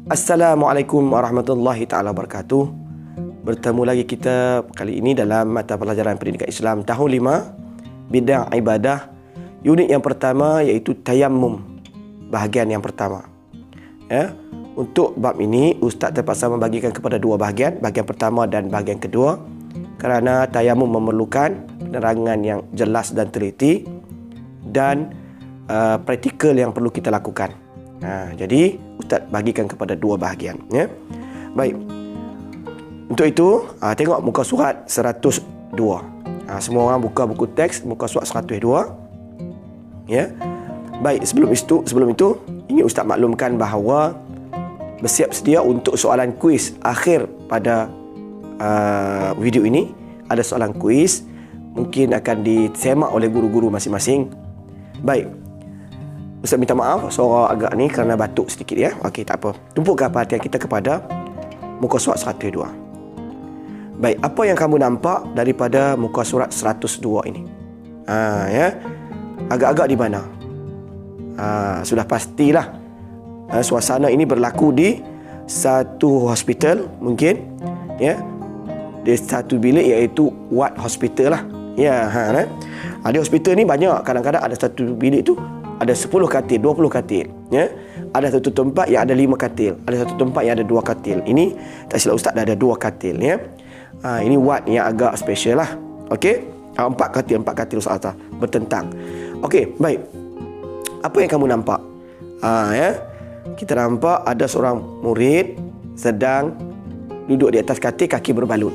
Assalamualaikum warahmatullahi taala wabarakatuh. Bertemu lagi kita kali ini dalam mata pelajaran pendidikan Islam tahun 5 bidang ibadah, unit yang pertama iaitu tayammum, bahagian yang pertama. Ya, untuk bab ini ustaz terpaksa membagikan kepada dua bahagian, bahagian pertama dan bahagian kedua, kerana tayammum memerlukan penerangan yang jelas dan teliti dan praktikal yang perlu kita lakukan. Jadi ustaz bagikan kepada dua bahagian, ya. Baik. Untuk itu, tengok muka surat 102. Semua orang buka buku teks muka surat 102. Ya. Baik, sebelum itu ingin ustaz maklumkan bahawa bersiap sedia untuk soalan kuis akhir pada video ini. Ada soalan kuis mungkin akan disemak oleh guru-guru masing-masing. Baik. Ustaz minta maaf suara agak ni kerana batuk sedikit, ya. Okey, tak apa. Tumpukkan perhatian kita kepada muka surat 102. Baik, apa yang kamu nampak daripada muka surat 102 ini? Ya. Agak-agak di mana? Sudah pastilah suasana ini berlaku di satu hospital mungkin, ya. Di satu bilik iaitu ward hospital lah. Ya, Di hospital ni banyak, kadang-kadang ada satu bilik tu ada 10 katil, 20 katil, ya. Ada satu tempat yang ada 5 katil, ada satu tempat yang ada 2 katil. Ini tak silap ustaz dah ada 2 katil, ya. Ini ward yang agak special lah. Okey, 4 katil ustaz bertentang. Okey, baik. Apa yang kamu nampak? Ya. Kita nampak ada seorang murid sedang duduk di atas katil, kaki berbalut.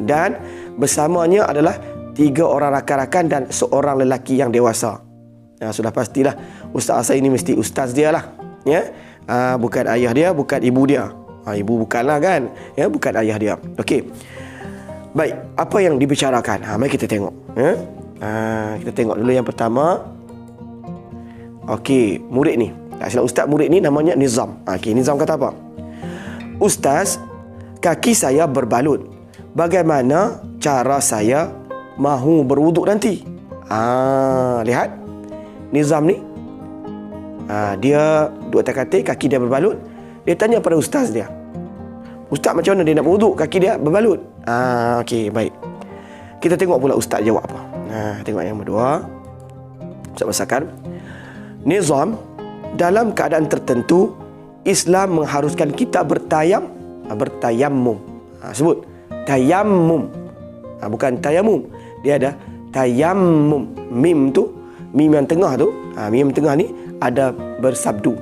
Dan bersamanya adalah 3 orang rakan-rakan dan seorang lelaki yang dewasa. Sudah pastilah ustaz saya ini mesti ustaz dia lah, ya. Bukan ayah dia, bukan ibu dia. Ibu bukanlah kan, ya, bukan ayah dia. Okey. Baik, apa yang dibicarakan? Mari kita tengok, ya. Kita tengok dulu yang pertama. Okey, murid ni. Tak silap ustaz, murid ni namanya Nizam. Okey, Nizam kata apa? Ustaz, kaki saya berbalut. Bagaimana cara saya mahu berwuduk nanti? Lihat. Nizam ni, dia duduk atas katil, kaki dia berbalut. Dia tanya pada ustaz dia, ustaz, macam mana dia nak berwuduk, kaki dia berbalut? Okey, baik. Kita tengok pula ustaz jawab apa. Tengok yang kedua. Ustaz bahasakan, Nizam, dalam keadaan tertentu Islam mengharuskan kita bertayammum. Sebut tayammum, bukan tayamum. Dia ada tayammum. Mim yang tengah tu, mim yang tengah ni ada bersabdu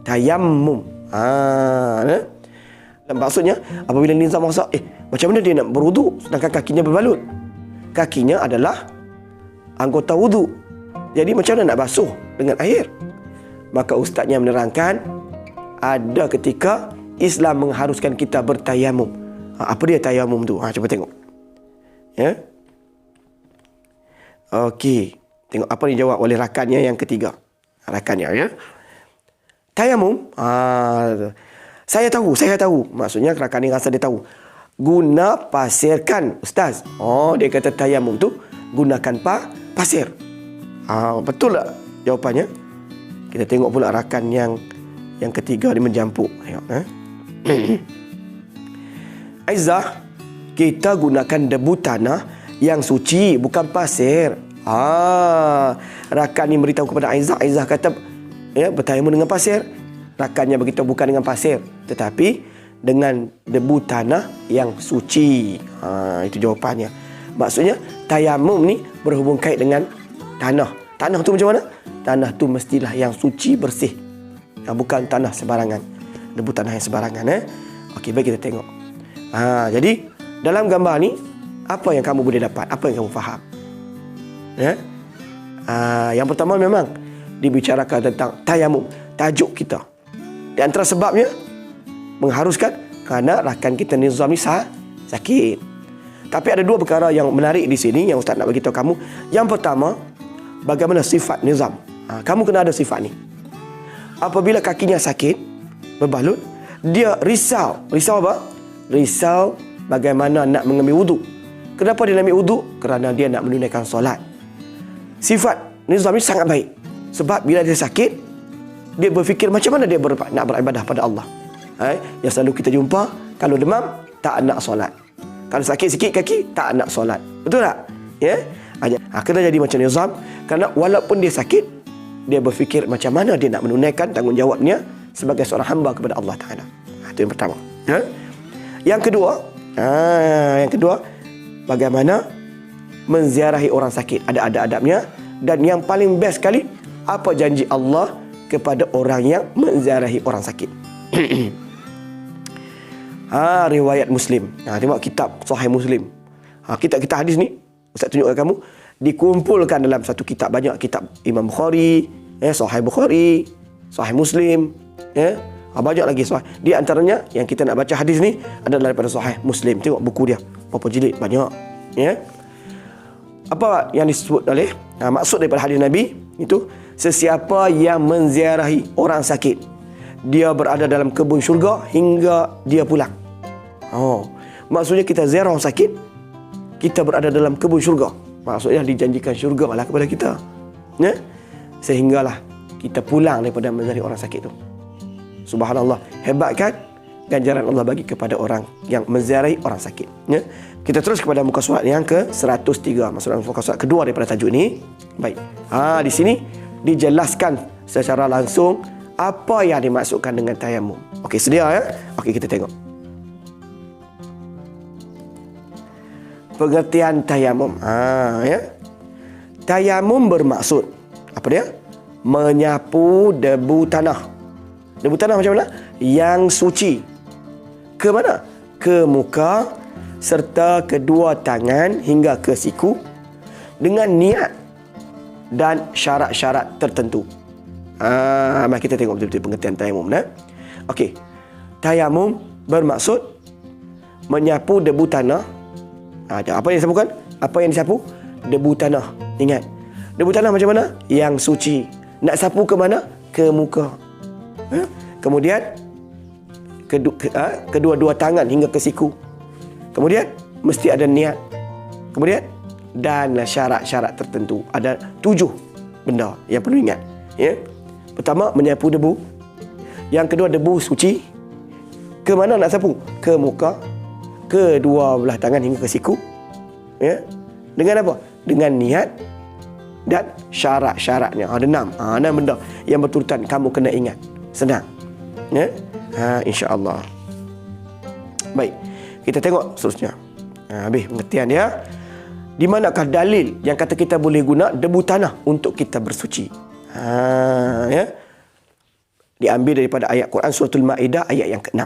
tayammum. Maksudnya apabila Nizam rasa macam mana dia nak berwuduk sedangkan kakinya berbalut? Kakinya adalah anggota wuduk. Jadi macam mana nak basuh dengan air? Maka ustaznya menerangkan ada ketika Islam mengharuskan kita bertayamum. Apa dia tayamum tu? Cuba tengok. Ya. Okey. Tengok apa dijawab oleh rakannya yang ketiga. Rakannya, ya. Tayamum. Saya tahu. Maksudnya rakan ni rasa dia tahu. Guna pasirkan, ustaz. Dia kata tayamum tu gunakan pasir. Betul tak jawapannya? Kita tengok pula rakan yang ketiga ni menjampuk. Tengok, Aizah, kita gunakan debu tanah yang suci, bukan pasir. Rakan ni beritahu kepada Aizah. Aizah kata, ya, bertayamum dengan pasir. Rakannya beritahu bukan dengan pasir, tetapi dengan debu tanah yang suci. Itu jawapannya. Maksudnya tayamum ni berhubung kait dengan tanah. Tanah tu macam mana? Tanah tu mestilah yang suci, bersih. Bukan tanah sebarangan, debu tanah yang sebarangan. Okey, baik, kita tengok. Jadi dalam gambar ni, apa yang kamu boleh dapat? Apa yang kamu faham? Ya? Yang pertama memang dibicarakan tentang tayamum, tajuk kita. Di antara sebabnya mengharuskan kerana rakan kita Nizam ni sakit. Tapi ada 2 perkara yang menarik di sini yang ustaz nak bagi tahu kamu. Yang pertama, bagaimana sifat Nizam. Kamu kena ada sifat ni. Apabila kakinya sakit, berbalut, dia risau. Risau apa? Risau bagaimana nak mengambil wuduk. Kenapa dia nak ambil wuduk? Kerana dia nak menunaikan solat. Sifat Nizam ni sangat baik. Sebab bila dia sakit, dia berfikir macam mana dia nak beribadah pada Allah. Yang selalu kita jumpa, kalau demam tak nak solat, kalau sakit sikit kaki tak nak solat. Betul tak? Ya. Kena jadi macam Nizam. Kerana walaupun dia sakit, dia berfikir macam mana dia nak menunaikan tanggungjawabnya sebagai seorang hamba kepada Allah Ta'ala. Itu yang pertama. Yang kedua, bagaimana menziarahi orang sakit. Ada adab-adabnya. Dan yang paling best sekali, apa janji Allah kepada orang yang menziarahi orang sakit. Riwayat Muslim. Tengok kitab Sahih Muslim. Kitab-kitab hadis ni, Ustaz tunjuk kepada kamu, dikumpulkan dalam satu kitab. Banyak kitab Imam Bukhari, Sahih Bukhari, Sahih Muslim, banyak lagi Sahih. Di antaranya yang kita nak baca hadis ni adalah daripada Sahih Muslim. Tengok buku dia, berapa jilid, banyak. Apa yang disebut oleh maksud daripada hadis Nabi itu, sesiapa yang menziarahi orang sakit, dia berada dalam kebun syurga hingga dia pulang. Maksudnya kita ziarah orang sakit, kita berada dalam kebun syurga. Maksudnya dijanjikan syurga lah kepada kita, sehinggalah kita pulang daripada menziarahi orang sakit tu. Subhanallah, hebat kan ganjaran Allah bagi kepada orang yang menziarahi orang sakit. Kita terus kepada muka surat yang ke-103. Maksudnya muka surat kedua daripada tajuk ni. Baik. Di sini dijelaskan secara langsung apa yang dimaksudkan dengan tayamum. Okey, sedia ya? Okey, kita tengok. Pengertian tayamum. Tayamum bermaksud apa dia? Menyapu debu tanah. Debu tanah macam mana? Yang suci. Ke mana? Ke muka serta kedua tangan hingga ke siku dengan niat dan syarat-syarat tertentu. Mari kita tengok betul-betul pengertian tayamum. Okey. Tayamum bermaksud menyapu debu tanah. Apa yang disapukan? Apa yang disapu? Debu tanah. Ingat. Debu tanah macam mana? Yang suci. Nak sapu ke mana? Ke muka. Kemudian kedua-dua tangan hingga ke siku. Kemudian mesti ada niat. Kemudian dan syarat-syarat tertentu. Ada 7 benda yang perlu ingat. Pertama, menyapu debu. Yang kedua, debu suci. Ke mana nak sapu? Ke muka, kedua belah tangan hingga ke siku. Dengan apa? Dengan niat dan syarat-syaratnya. Ada 6. 6 benda yang berturutan kamu kena ingat. Senang. InsyaAllah. Baik. Kita tengok seterusnya. Habis pengertian dia. Di manakah dalil yang kata kita boleh guna debu tanah untuk kita bersuci? Diambil daripada ayat Quran Suratul Ma'idah ayat yang ke-6.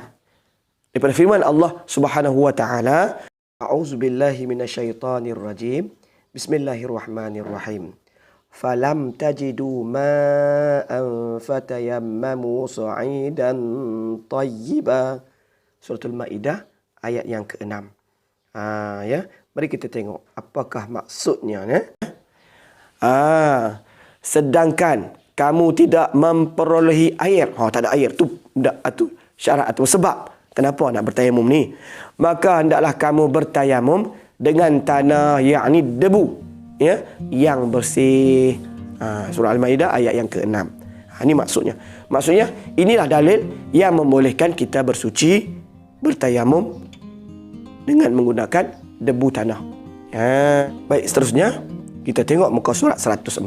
Daripada firman Allah Subhanahu wa taala, A'udzubillahi minasyaitonir rajim. Bismillahirrahmanirrahim. Falam tajidu ma'an fatayammamu sa'idan tayyiba. Suratul Ma'idah ayat yang ke-6. Mari kita tengok apakah maksudnya. Sedangkan kamu tidak memperolehi air. Tak ada air tu syarat atau sebab kenapa nak bertayamum ni. Maka hendaklah kamu bertayamum dengan tanah yakni debu yang bersih. Surah Al-Maidah ayat yang ke-6. Ini maksudnya. Maksudnya inilah dalil yang membolehkan kita bersuci, bertayamum dengan menggunakan debu tanah. Baik, seterusnya kita tengok muka surat 104.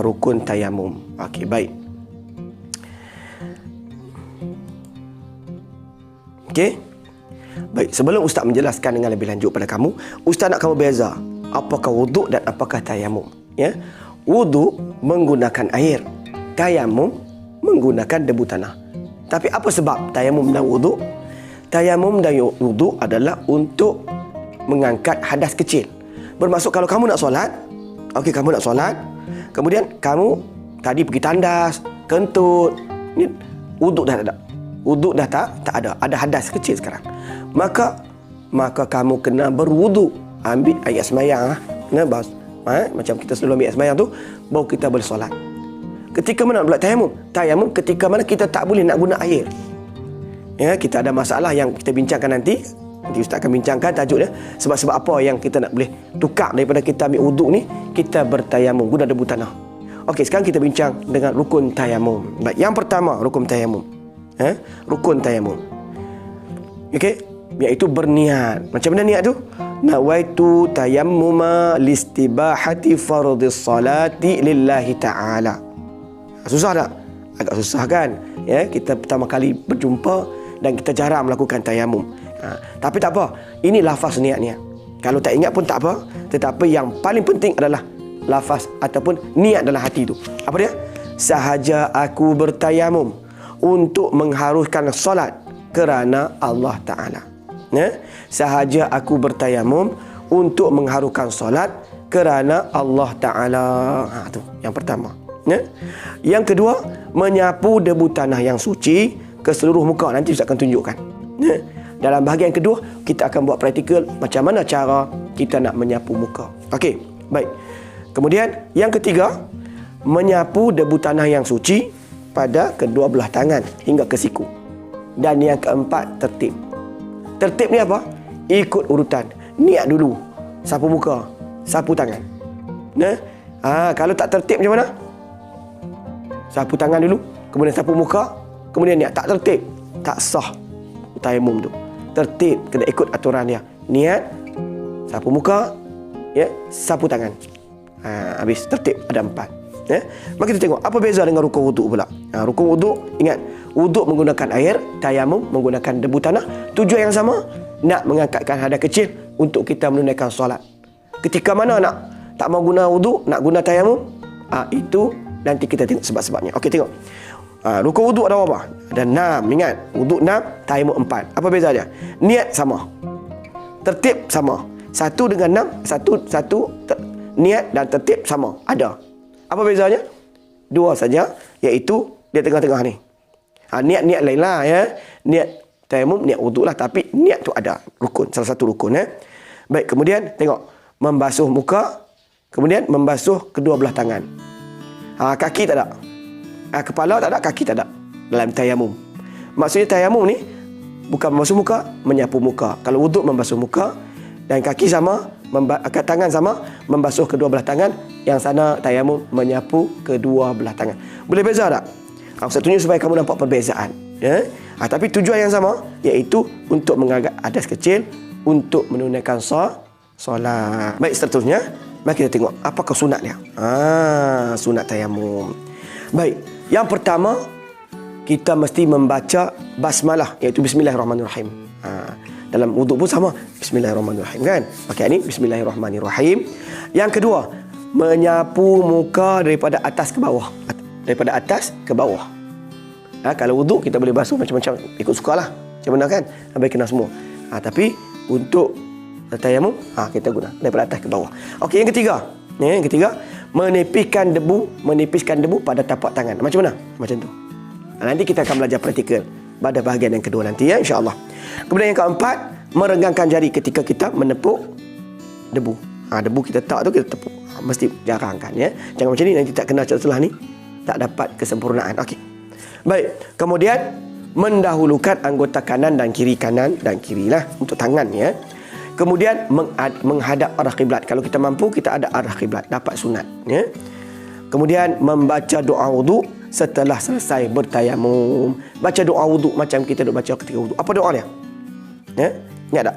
Rukun tayamum. Okey, baik. Okey. Baik, sebelum Ustaz menjelaskan dengan lebih lanjut pada kamu, Ustaz nak kamu beza apakah wuduk dan apakah tayamum. Wuduk menggunakan air, tayamum menggunakan debu tanah. Tapi apa sebab tayamum dan wuduk? Tayamum dan wuduk adalah untuk mengangkat hadas kecil. Bermaksud kalau kamu nak solat, kamu nak solat, kemudian kamu tadi pergi tandas, kentut, ni wuduk dah tak ada. Wuduk dah tak ada. Ada hadas kecil sekarang. Maka kamu kena berwuduk. Ambil air semayang. Macam kita selalu ambil air semayang tu, baru kita boleh solat. Ketika mana nak buat tayamum? Tayamum ketika mana kita tak boleh nak guna air. Kita ada masalah yang kita bincangkan nanti. Nanti Ustaz akan bincangkan tajuk dia. Sebab-sebab apa yang kita nak boleh tukar daripada kita ambil wuduk ni, kita bertayamum guna debu tanah. Okey, sekarang kita bincang dengan rukun tayamum. Baik, yang pertama rukun tayamum. Rukun tayamum. Okey, iaitu berniat. Macam mana niat tu? Nawaitu tayammuma listibahati fardhis salati lillahi ta'ala. Susah tak? Agak susah kan? Ya, kita pertama kali berjumpa dan kita jarang melakukan tayamum. Tapi tak apa. Ini lafaz niatnya. Kalau tak ingat pun tak apa. Tetapi yang paling penting adalah lafaz ataupun niat dalam hati tu. Apa dia? Sahaja aku bertayamum untuk mengharuskan solat kerana Allah Ta'ala. Sahaja aku bertayamum untuk mengharukan solat kerana Allah Ta'ala. Tu yang pertama. Yang kedua, menyapu debu tanah yang suci ke seluruh muka. Nanti Ustaz akan tunjukkan. Dalam bahagian kedua, kita akan buat praktikal macam mana cara kita nak menyapu muka. Okey, baik. Kemudian yang ketiga, menyapu debu tanah yang suci pada kedua belah tangan hingga ke siku. Dan yang keempat, tertib. Tertib ni apa? Ikut urutan. Niat dulu, sapu muka, sapu tangan. Kalau tak tertib macam mana? Sapu tangan dulu, kemudian sapu muka, kemudian niat. Tak tertib, tak sah tayamum tu. Tertib, kena ikut aturan dia. Niat, sapu muka, sapu tangan. Habis, tertib, ada 4. Mari kita tengok apa beza dengan rukun wuduk pula. Rukun wuduk, ingat, wuduk menggunakan air, tayamum menggunakan debu tanah. Tujuan yang sama, nak mengangkatkan hadas kecil untuk kita menunaikan solat. Ketika mana nak tak mau guna wuduk, nak guna tayamum, itu nanti kita tengok sebab-sebabnya. Okey, tengok. Rukun wuduk ada apa? Ada 6. Ingat, wuduk 6, tayamum 4. Apa beza dia? Niat sama, tertib sama. 1 dengan 6, satu niat dan tertib sama. Ada. Apa bezanya? 2 saja, iaitu dia tengah-tengah ni. Niat-niat lain lah, ya. Niat tayamum, niat wuduk lah. Tapi niat tu ada. Rukun, salah satu rukun. Baik, kemudian tengok. Membasuh muka, kemudian membasuh kedua belah tangan. Kaki tak ada. Kepala tak ada, kaki tak ada. Dalam tayamum. Maksudnya tayamum ni bukan membasuh muka, menyapu muka. Kalau wuduk membasuh muka, dan kaki sama, tangan sama, membasuh kedua belah tangan. Yang sana tayamum menyapu kedua belah tangan. Boleh beza tak? Ustaz tunjuk supaya kamu nampak perbezaan. Tapi tujuan yang sama, iaitu untuk mengangkat hadas kecil untuk menunaikan solat. Baik, seterusnya mari kita tengok apakah sunat dia. Sunat tayamum. Baik, yang pertama kita mesti membaca basmalah, iaitu bismillahirrahmanirrahim. Dalam wuduk pun sama, bismillahirrahmanirrahim kan. Pakai ni bismillahirrahmanirrahim. Yang kedua, menyapu muka daripada atas ke bawah. Daripada atas ke bawah. Kalau wuduk kita boleh basuh macam-macam, ikut sukalah. Macam mana kan? Habis kena semua. Tapi untuk tayamum, kita guna daripada atas ke bawah. Okey, yang ketiga. Yang ketiga, menipiskan debu pada tapak tangan. Macam mana? Macam tu. Nanti kita akan belajar praktikal pada bahagian yang kedua nanti, ya, insya-Allah. Kemudian yang keempat, merenggangkan jari ketika kita menepuk debu. Debu kita tak tu kita tepuk. Mesti jarangkan, ya. Jangan macam ni, nanti tak kena celah ni, tak dapat kesempurnaan. Okey. Baik. Kemudian mendahulukan anggota kanan dan kiri lah untuk tangan, ya. Kemudian menghadap arah kiblat. Kalau kita mampu, kita ada arah kiblat, dapat sunat, ya. Kemudian membaca doa wuduk setelah selesai bertayamum. Baca doa wuduk macam kita duk baca ketika wuduk. Apa doa dia? Ingat tak?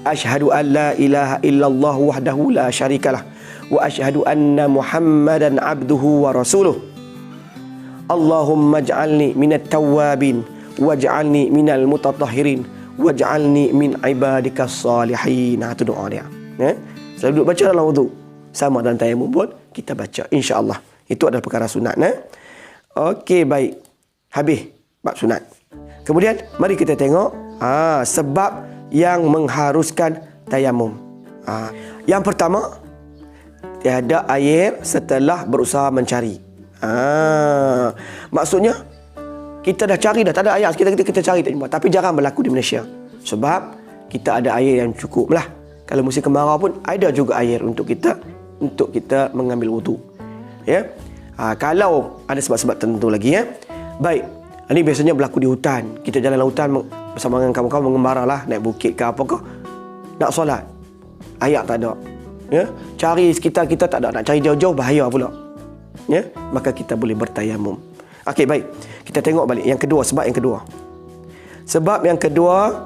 Asyhadu an la ilaha illallah wahdahu la syarikalah wa asyhadu anna Muhammadan abduhu wa rasuluh. Allahumma ij'alni minat tawwabin waj'alni minal mutatahhirin waj'alni min ibadikas salihin. Itu doa dia. Selalu duduk baca dalam wuduk. Sama dalam tayamum pun kita baca, insya-Allah. Itu adalah perkara sunat. Okey, baik. Habis bab sunat. Kemudian mari kita tengok sebab yang mengharuskan tayamum. Yang pertama, tiada air setelah berusaha mencari. Maksudnya kita dah cari dah, tak ada air. Kita cari tak jumpa. Tapi jarang berlaku di Malaysia. Sebab kita ada air yang cukup lah. Kalau musim kemarau pun ada juga air untuk kita mengambil wudu. Ya. Kalau ada sebab-sebab tertentu lagi, ya. Baik. Ini biasanya berlaku di hutan. Kita jalan dalam hutan bersama dengan kawan-kawan mengembara lah, naik bukit ke apa ke. Nak solat, air tak ada. Ya. Cari sekitar kita tak ada. Nak cari jauh-jauh bahaya pula. Ya. Maka kita boleh bertayamum. Okey, baik. Kita Kita tengok balik yang kedua, sebab yang kedua. Sebab yang kedua,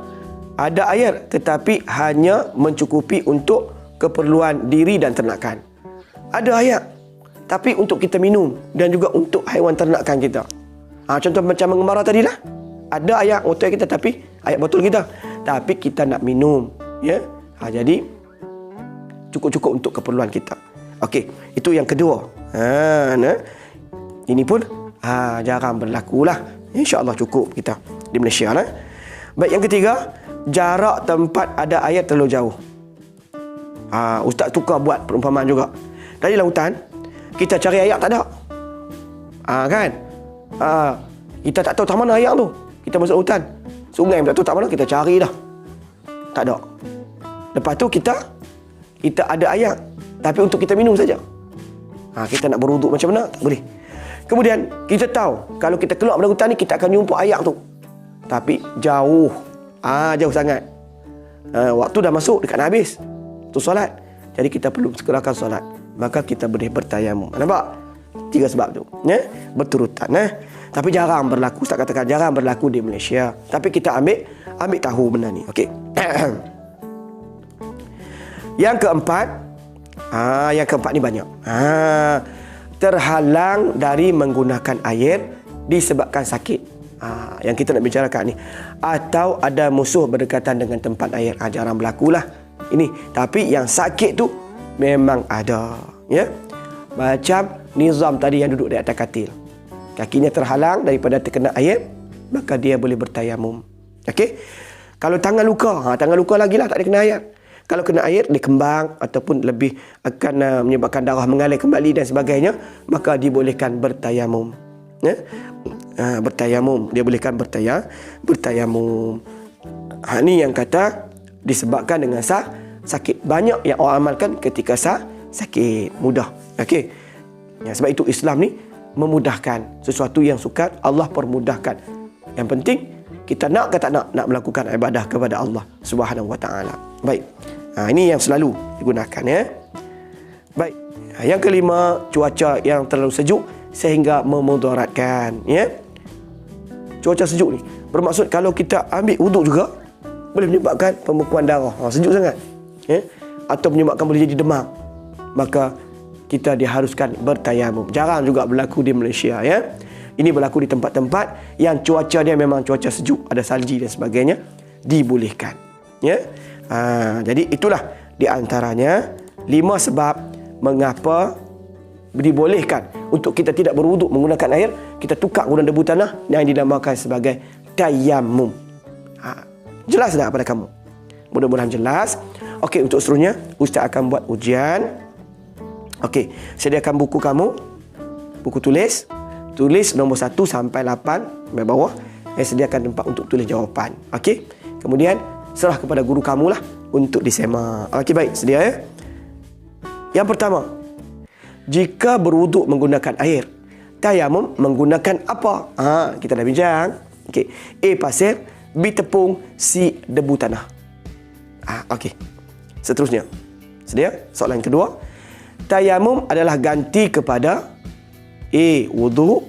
ada air tetapi hanya mencukupi untuk keperluan diri dan ternakan. Ada air tapi untuk kita minum dan juga untuk haiwan ternakan kita. Contoh macam mengemara tadilah. Ada air untuk kita tapi air botol kita, tapi kita nak minum, ya. Jadi cukup-cukup untuk keperluan kita. Okey, itu yang kedua. Ini pun jarang berlaku lah. InsyaAllah cukup kita di Malaysia lah. Baik, yang ketiga, jarak tempat ada air terlalu jauh. Ustaz tukar buat perumpamaan juga. Dari lautan, kita cari air tak ada. Kan? Kita tak tahu tak mana air tu. Kita masuk hutan, sungai tak tahu tak mana, kita cari dah. Tak ada. Lepas tu kita ada air, tapi untuk kita minum saja. Kita nak berwuduk macam mana? Tak boleh. Kemudian kita tahu kalau kita keluar dari hutan ni kita akan jumpa air tu, tapi jauh. Jauh sangat. Waktu dah masuk, dekat nak habis tu solat. Jadi kita perlu segerakan solat. Maka kita boleh bertayamum. Nampak? 3 sebab tu, ya? Berturutan, Tapi jarang berlaku. Ustaz katakan jarang berlaku di Malaysia. Tapi kita ambil tahu benda ni. Okey. Yang keempat, ni banyak. Terhalang dari menggunakan air disebabkan sakit. Yang kita nak bicarakan ni. Atau ada musuh berdekatan dengan tempat air. Jarang berlakulah ini. Tapi yang sakit tu memang ada, ya. Macam Nizam tadi yang duduk di atas katil, kakinya terhalang daripada terkena air, maka dia boleh bertayamum. Okey. Kalau tangan luka lagi lah, tak ada kena air. Kalau kena air, dia kembang ataupun lebih akan menyebabkan darah mengalir kembali dan sebagainya, maka dibolehkan bertayamum, ya. Bertayamum, dia bolehkan bertayamum. Ni yang kata disebabkan dengan sakit. Banyak yang orang amalkan ketika sakit, mudah. Okey. Sebab itu Islam ni memudahkan sesuatu yang sukar, Allah permudahkan. Yang penting kita nak ke tak nak melakukan ibadah kepada Allah Subhanahu Wa Taala. Baik. Ini yang selalu digunakan, ya. Baik. Yang kelima, cuaca yang terlalu sejuk sehingga memudaratkan, ya. Cuaca sejuk ni bermaksud kalau kita ambil wuduk juga boleh menyebabkan pembekuan darah. Sejuk sangat, ya. Atau menyebabkan boleh jadi demam. Maka kita diharuskan bertayamum. Jarang juga berlaku di Malaysia, ya. Ini berlaku di tempat-tempat yang cuaca dia memang cuaca sejuk, ada salji dan sebagainya, dibolehkan, ya. Jadi itulah di antaranya 5 sebab mengapa dibolehkan untuk kita tidak berwuduk menggunakan air, kita tukar guna debu tanah yang dinamakan sebagai tayamum. Jelas tak pada kamu? Mudah-mudahan jelas. Okey, untuk seterusnya Ustaz akan buat ujian. Okey, sediakan buku kamu, buku tulis nombor 1 sampai 8 di bawah. Sediakan tempat untuk tulis jawapan. Okey, kemudian serah kepada guru kamu lah untuk disemak. Okey, baik, sedia, ya. Yang pertama, jika berwuduk menggunakan air, tayamum menggunakan apa? Kita dah bincang. Okey, A pasir, B tepung, C debu tanah. Okey. Seterusnya. Sedia? Soalan kedua. Tayamum adalah ganti kepada A wuduk,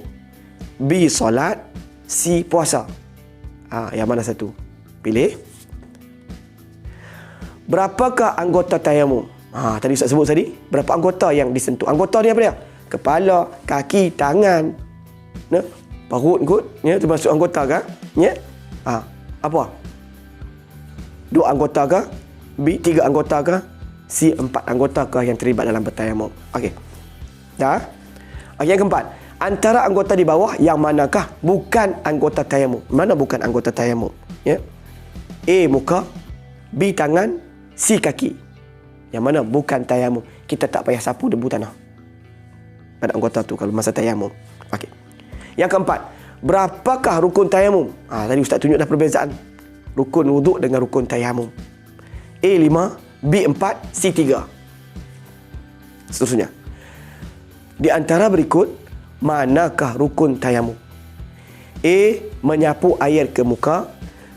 B solat, C puasa. Yang mana satu? Pilih. Berapakah anggota tayamum? Tadi Ustaz sebut tadi, berapa anggota yang disentuh? Anggota ni apa dia? Kepala, kaki, tangan, perut kot, ya, termasuk anggota kah? Ya. Apa? 2 anggota kah? B 3 anggota kah? C 4 anggota kah yang terlibat dalam bertayamum? Okey. Dah? Okey, yang keempat. Antara anggota di bawah yang manakah bukan anggota tayamum? Mana bukan anggota tayamum? Ya. A muka, B tangan, C kaki. Yang mana bukan tayamum? Kita tak payah sapu debu tanah pada anggota tu kalau masa tayamum. Okey. Yang keempat, berapakah rukun tayamum? Tadi Ustaz tunjuk dah perbezaan rukun wuduk dengan rukun tayamum. A 5, B 4, C 3. Seterusnya, di antara berikut manakah rukun tayamum? A menyapu air ke muka,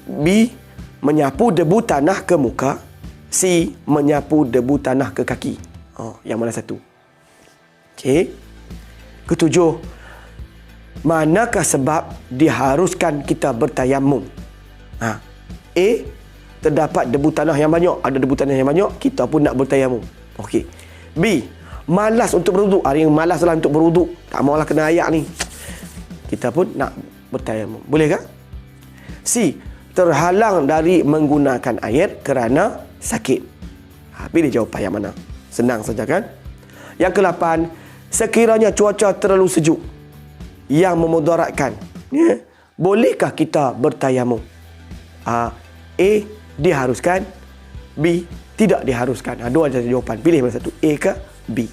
B menyapu debu tanah ke muka, C menyapu debu tanah ke kaki. Yang mana satu? Okey. Ketujuh, manakah sebab diharuskan kita bertayamum? A. Terdapat debu tanah yang banyak. Ada debu tanah yang banyak, kita pun nak bertayamum. Okey. B. Malas untuk berwuduk. Ada yang malas lah untuk berwuduk. Tak maulah kena air ni. Kita pun nak bertayamum. Boleh tak? C. Terhalang dari menggunakan air kerana sakit. Pilih jawapan yang mana? Senang saja kan? Yang ke-8, sekiranya cuaca terlalu sejuk yang memudaratkan, ya, bolehkah kita bertayamum? A. Diharuskan. B. Tidak diharuskan. Dua saja jawapan. Pilih mana satu, A ke B.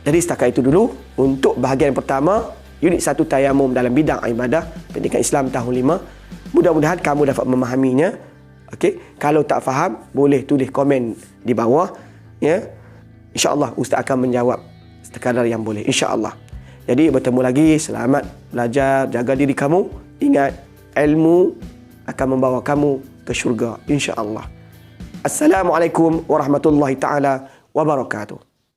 Jadi setakat itu dulu untuk bahagian pertama unit 1 tayamum dalam bidang ibadah pendidikan Islam tahun 5. Mudah-mudahan kamu dapat memahaminya. Okey, kalau tak faham boleh tulis komen di bawah, ya. Insya-Allah ustaz akan menjawab sekadar yang boleh, insya-Allah. Jadi bertemu lagi, selamat belajar, jaga diri kamu. Ingat, ilmu akan membawa kamu ke syurga, insya-Allah. Assalamualaikum warahmatullahi taala wabarakatuh.